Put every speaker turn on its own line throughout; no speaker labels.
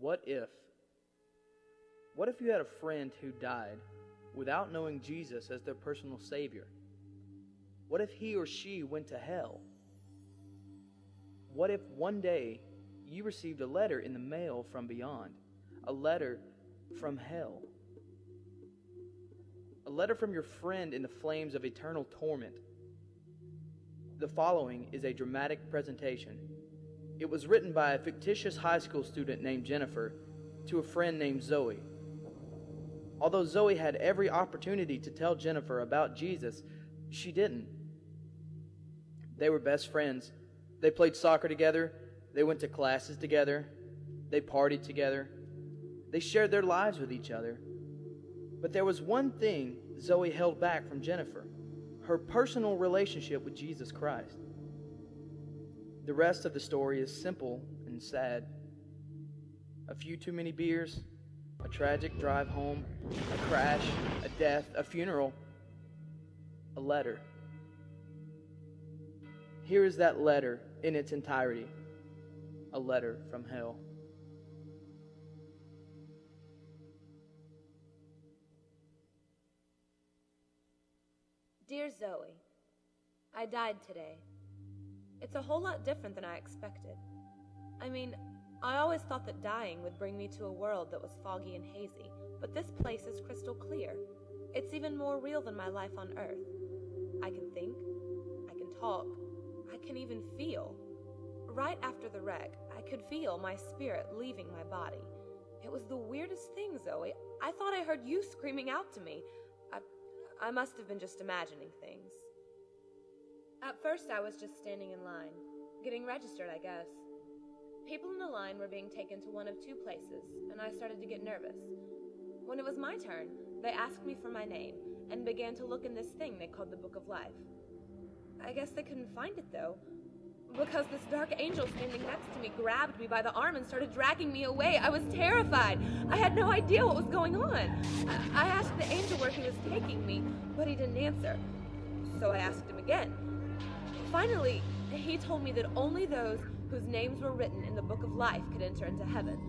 What if? What if you had a friend who died without knowing Jesus as their personal Savior? What if he or she went to hell? What if one day you received a letter in the mail from beyond? A letter from hell? A letter from your friend in the flames of eternal torment? The following is a dramatic presentation. It was written by a fictitious high school student named Jennifer to a friend named Zoe. Although Zoe had every opportunity to tell Jennifer about Jesus, she didn't. They were best friends. They played soccer together. They went to classes together. They partied together. They shared their lives with each other. But there was one thing Zoe held back from Jennifer: her personal relationship with Jesus Christ. The rest of the story is simple and sad. A few too many beers, a tragic drive home, a crash, a death, a funeral, a letter. Here is that letter in its entirety, a letter from hell.
Dear Zoe, I died today. It's a whole lot different than I expected. I mean, I always thought that dying would bring me to a world that was foggy and hazy, but this place is crystal clear. It's even more real than my life on Earth. I can think, I can talk, I can even feel. Right after the wreck, I could feel my spirit leaving my body. It was the weirdest thing, Zoe. I thought I heard you screaming out to me. I must have been just imagining things. At first, I was just standing in line, getting registered, I guess. People in the line were being taken to one of two places, and I started to get nervous. When it was my turn, they asked me for my name and began to look in this thing they called the Book of Life. I guess they couldn't find it, though, because this dark angel standing next to me grabbed me by the arm and started dragging me away. I was terrified. I had no idea what was going on. I asked the angel where he was taking me, but he didn't answer. So I asked him again. Finally, he told me that only those whose names were written in the Book of Life could enter into heaven.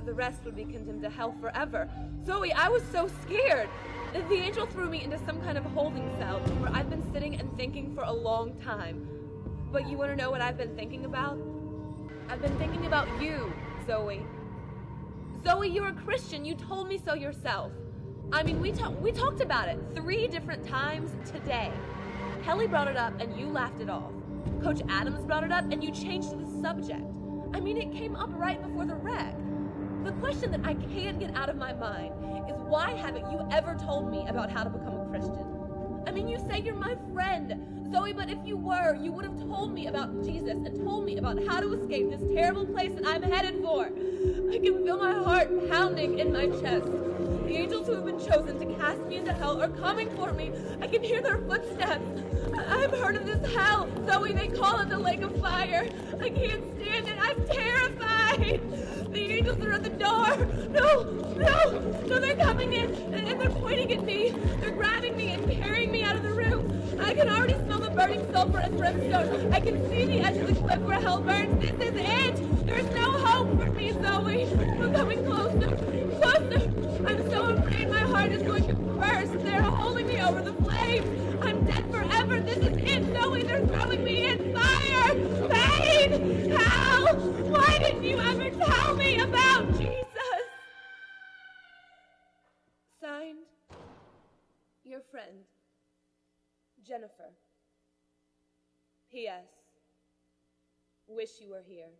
The rest would be condemned to hell forever. Zoe, I was so scared. The angel threw me into some kind of holding cell where I've been sitting and thinking for a long time. But you want to know what I've been thinking about? I've been thinking about you, Zoe. Zoe, you're a Christian. You told me so yourself. I mean, we talked about it 3 different times today. Kelly brought it up and you laughed it off. Coach Adams brought it up and you changed the subject. I mean, it came up right before the wreck. The question that I can't get out of my mind is, why haven't you ever told me about how to become a Christian? I mean, you say you're my friend, Zoe, but if you were, you would have told me about Jesus and told me about how to escape this terrible place that I'm headed for. I can feel my heart pounding in my chest. The angels who have been chosen to cast me into hell are coming for me. I can hear their footsteps. I've heard of this hell, Zoe. They call it the lake of fire. I can't stand it. I'm terrified. The angels are at the door. No, they're coming in, and they're pointing at me. They're grabbing me and carrying me out of the room. I can already smell the burning sulfur and brimstone. I can see the edge of the cliff where hell burns. This is it. There's no hope for me, Zoe. I'm coming closer. I'm so afraid my heart is going to burst. They're holding me over the flames. I'm dead forever. This is it, Zoe. They're throwing me in fire. Pain. Hell. Why didn't you ever tell me about Jesus? Signed, your friend, Jennifer. P.S. Wish you were here.